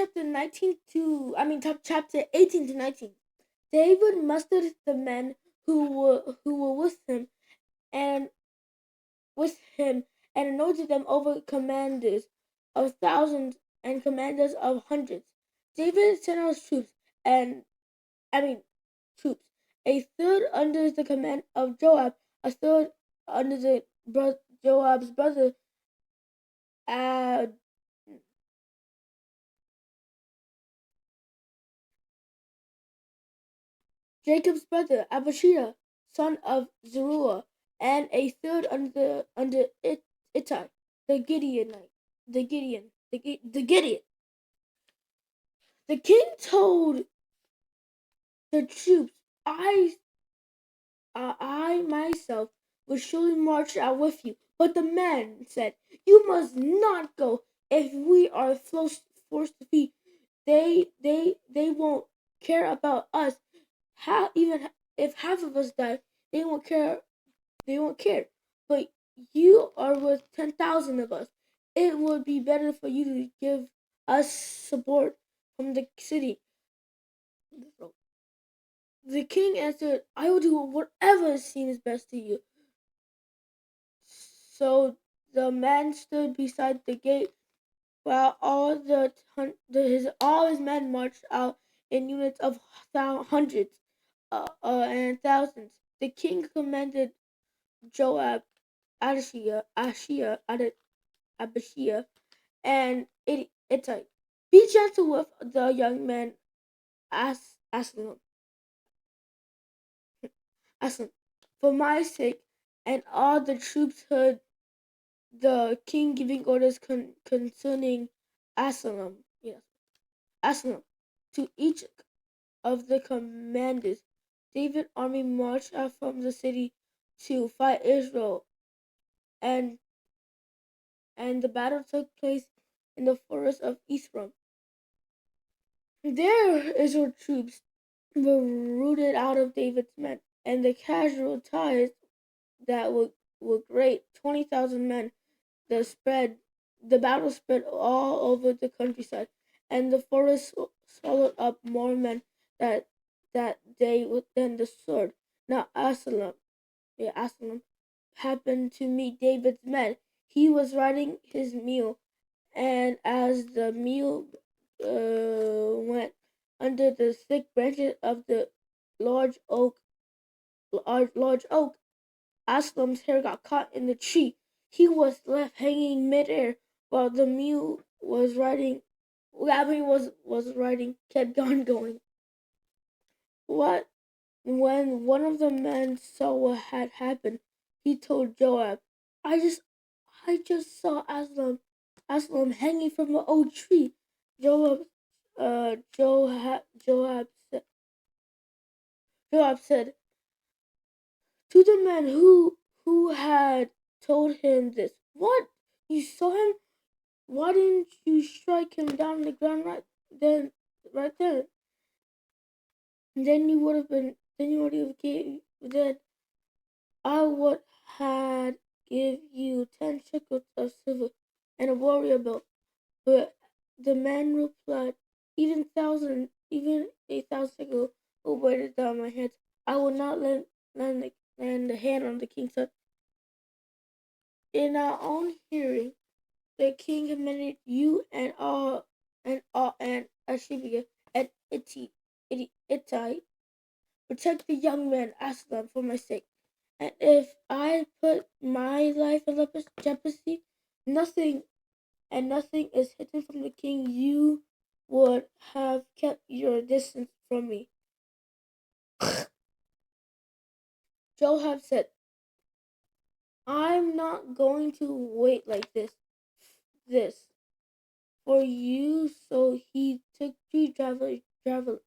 chapter 19 to chapter 18 to 19. David mustered the men who were and with him and anointed them over commanders of thousands and commanders of hundreds. David sent out and I mean troops, a third under the command of Joab, a third under Joab's brother Ad, Jacob's brother Abishai, son of Zeruiah, and a third under Ittai, the Gideonite, the Gideon. The king told the troops, I myself will surely march out with you. But the men said, you must not go. If we are forced to flee, they won't care about us. Even if half of us die, they won't care. They won't care. But you are with 10,000 of us. It would be better for you to give us support from the city. The king answered, I will do whatever seems best to you. So the man stood beside the gate while all his men marched out in units of hundreds and thousands. The king commanded Joab, Abishai, and Ittai, be gentle with the young man Absalom, Absalom, for my sake. And all the troops heard the king giving orders concerning Absalom. Yes, Absalom to each of the commanders. David's army marched out from the city to fight Israel, and the battle took place in the forest of Ephraim. There, Israel troops were rooted out of David's men, and the casualties that were great, 20,000 men. The battle spread all over the countryside, and the forest swallowed up more men that day than the sword. Now Absalom happened to meet David's men. He was riding his mule, and as the mule went under the thick branches of the large oak, large oak, Absalom's hair got caught in the tree. He was left hanging midair while the mule was riding. Gabby was riding, kept on going. What When one of the men saw what had happened, he told Joab, "I just, I just saw Absalom hanging from an old tree." Joab, Joab said to the man who had told him this, "What? You saw him? Why didn't you strike him down on the ground right then? Then you would have been. Then you would have gave. Then I would had give you 10 shekels of silver and a warrior belt." But the man replied, even 1,000 shekels will weigh down my head. I will not lend a hand on the king's son." In our own hearing, the king commanded you and Ashibiah and Ittai, protect the young man Absalom for my sake. And if I put my life in jeopardy, nothing is hidden from the king. You would have kept your distance from me. Joab said, I'm not going to wait like this for you. So he took three javelins, javelin,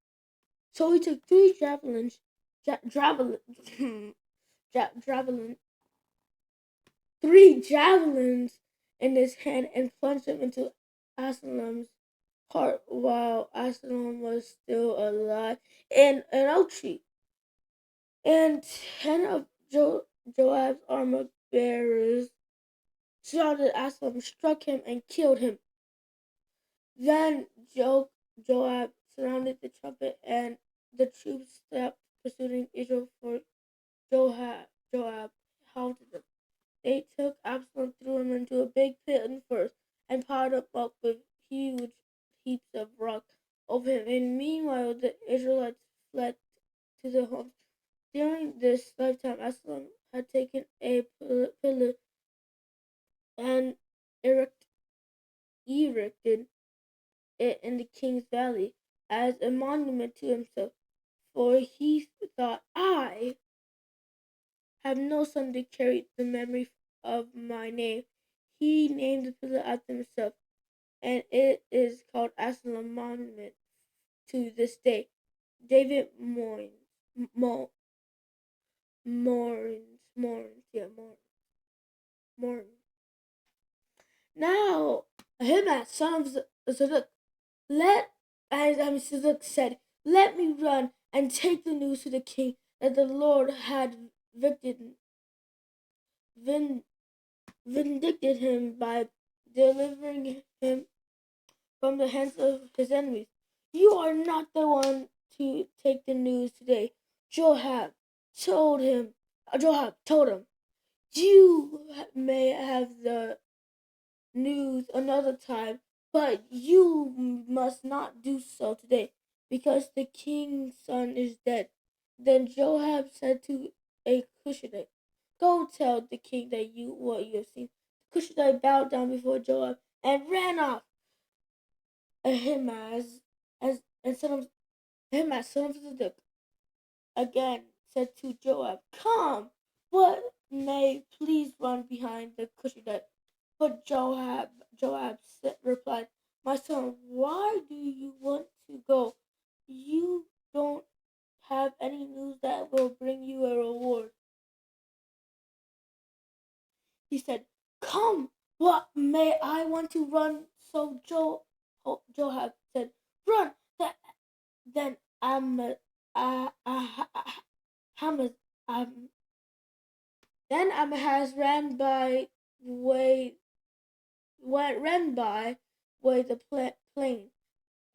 javelin, three javelins in his hand and plunged them into Absalom's heart while Absalom was still alive in an oak tree. And 10 of Joab's armor bearers surrounded Absalom, struck him, and killed him. Then Joab surrounded the trumpet, and the troops stopped pursuing Israel, for Joab halted them. They took Absalom, threw him into a big pit in the forest, and piled him up with huge heaps of rock over him. And meanwhile, the Israelites fled to their homes. During this lifetime, Absalom had taken a pillar and erected it in the king's valley as a monument to himself, for he thought, I have no son to carry the memory of my name. He named the pillar after himself, and it is called Absalom Monument to this day. David Mo- mourns. Now, Ahimaaz, son of Zadok, Zadok said, let me run and take the news to the king that the Lord had vindicted him by delivering him from the hands of his enemies. You are not the one to take the news today. Joab told him, you may have the news another time, but you must not do so today, because the king's son is dead. Then Joab said to a Cushite, go tell the king what you have seen. The Cushite bowed down before Joab and ran off. Ahimaaz, and son of Zadok, again said to Joab, come, what may please run behind the Cushite. But Joab replied, my son, why do you want to go? You don't have any news that will bring you a reward. He said, come, what may I want to run? So Joab said, run. Then Amahaz ran by the plain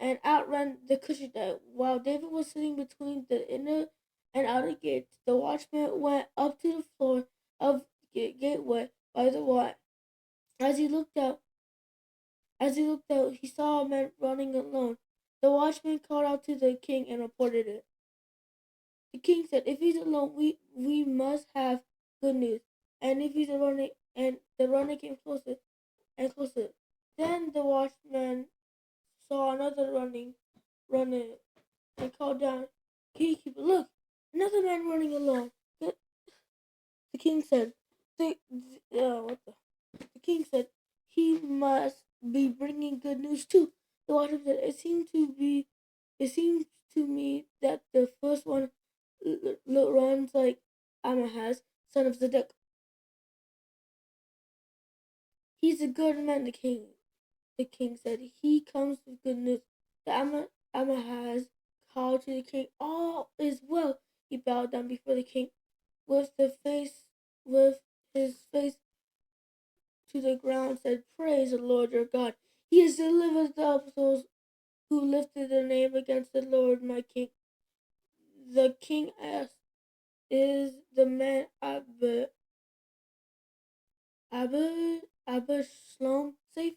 and outran the Cushite. While David was sitting between the inner and outer gates, the watchman went up to the floor of the gateway by the wall. As he looked out, he saw a man running alone. The watchman called out to the king and reported it. The king said, if he's alone, we must have good news. And if he's running, and the runner came closer and closer. Then the watchman saw another running, and called down, gatekeeper, look, another man running alone. The king said, the king said, he must be bringing good news too. The watchman said, it seems to me that the first one runs like Amahaz, son of Zadok. He's a good man, the king said. He comes with good news. The Amahaz called to the king, all is well. He bowed down before the king with his face to the ground, said, praise the Lord your God. He has delivered those who lifted their name against the Lord my king. The king asked, is the man Absalom safe?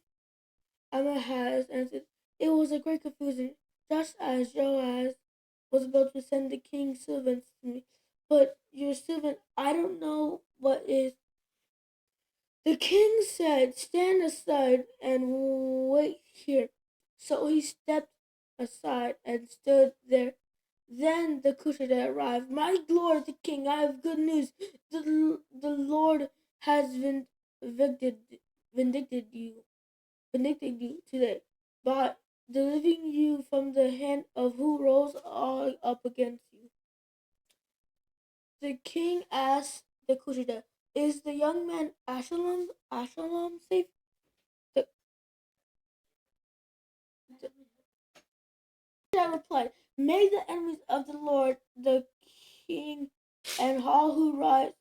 Amahaz answered, it was a great confusion, just as Joaz was about to send the king's servants to me. But your servant, I don't know what is. The king said, stand aside and wait here. So he stepped aside and stood there. Then the Cushite arrived. My lord the king, I have good news. The Lord has vindicted you today by delivering you from the hand of who rose all up against you. The king asked the Cushite, is the young man Absalom safe? The Cushite replied, may the enemies of the Lord, the king, and all who rise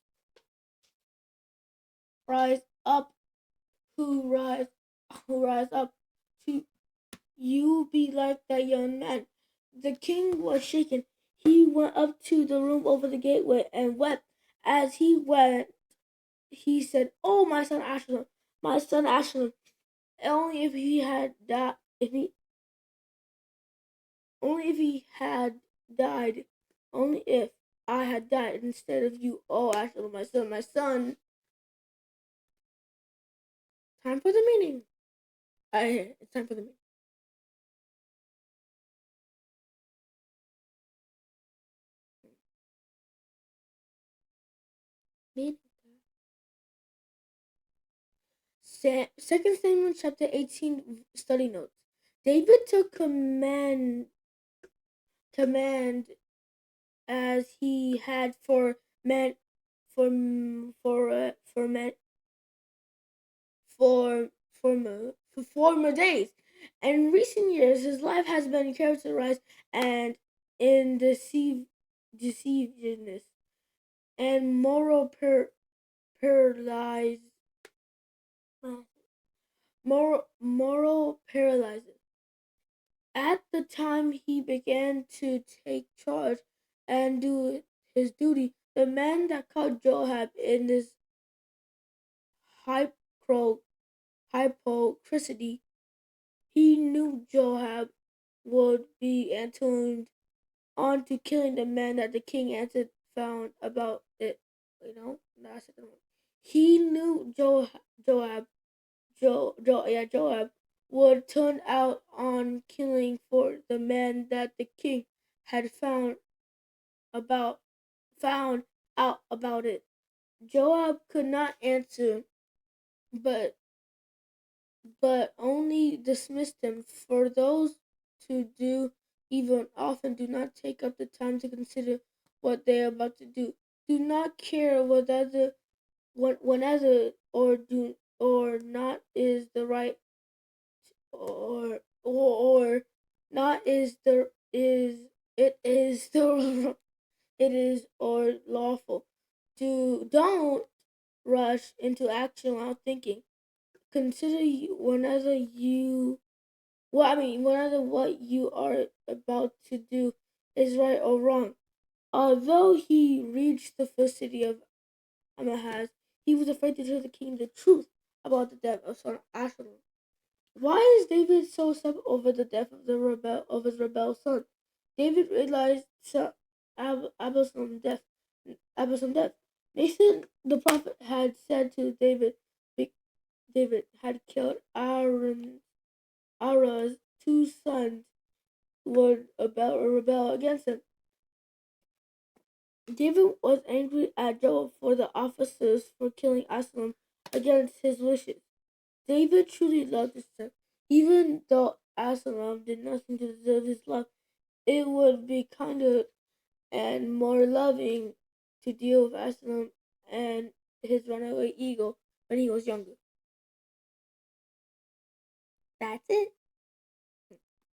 up to you be like that young man. The king was shaken. He went up to the room over the gateway and wept. As he went, he said, "Oh, my son Absalom! Only if he had died, only if he had died, only if I had died instead of you. Oh, Absalom, my son, my son." Time for the meeting. It's time for the meeting. Second Samuel chapter 18 study notes. David took command as he had men for for men for former days. And in recent years, his life has been characterized and in deceivedness and paralyzed moral paralysis. At the time he began to take charge and do his duty, the man that caught Joab in this hypocr- hypocrisy, he knew Joab would be attuned on to killing the man that the king answered found about it. That's the one. He knew Joab would turn out on killing for the man that the king had about found out about it. Joab could not answer, but only dismissed him. For those to do even often do not take up the time to consider what they are about to do. Do not care whether whenever or not is the right or not is the is it is the it is or lawful. Don't rush into action without thinking. Consider whenever what you are about to do is right or wrong. Although he reached the first city of Amahaz, he was afraid to tell the king the truth about the death of son Absalom. Why is David so upset over the death of his rebel son? David realized Absalom's death. Absalom's death. Nathan the prophet had said to David, David had killed Ara's two sons who would rebel against him. David was angry at Joab for the officers for killing Absalom against his wishes. David truly loved his son. Even though Absalom did nothing to deserve his love, it would be kinder and more loving to deal with Absalom and his runaway eagle when he was younger. That's it.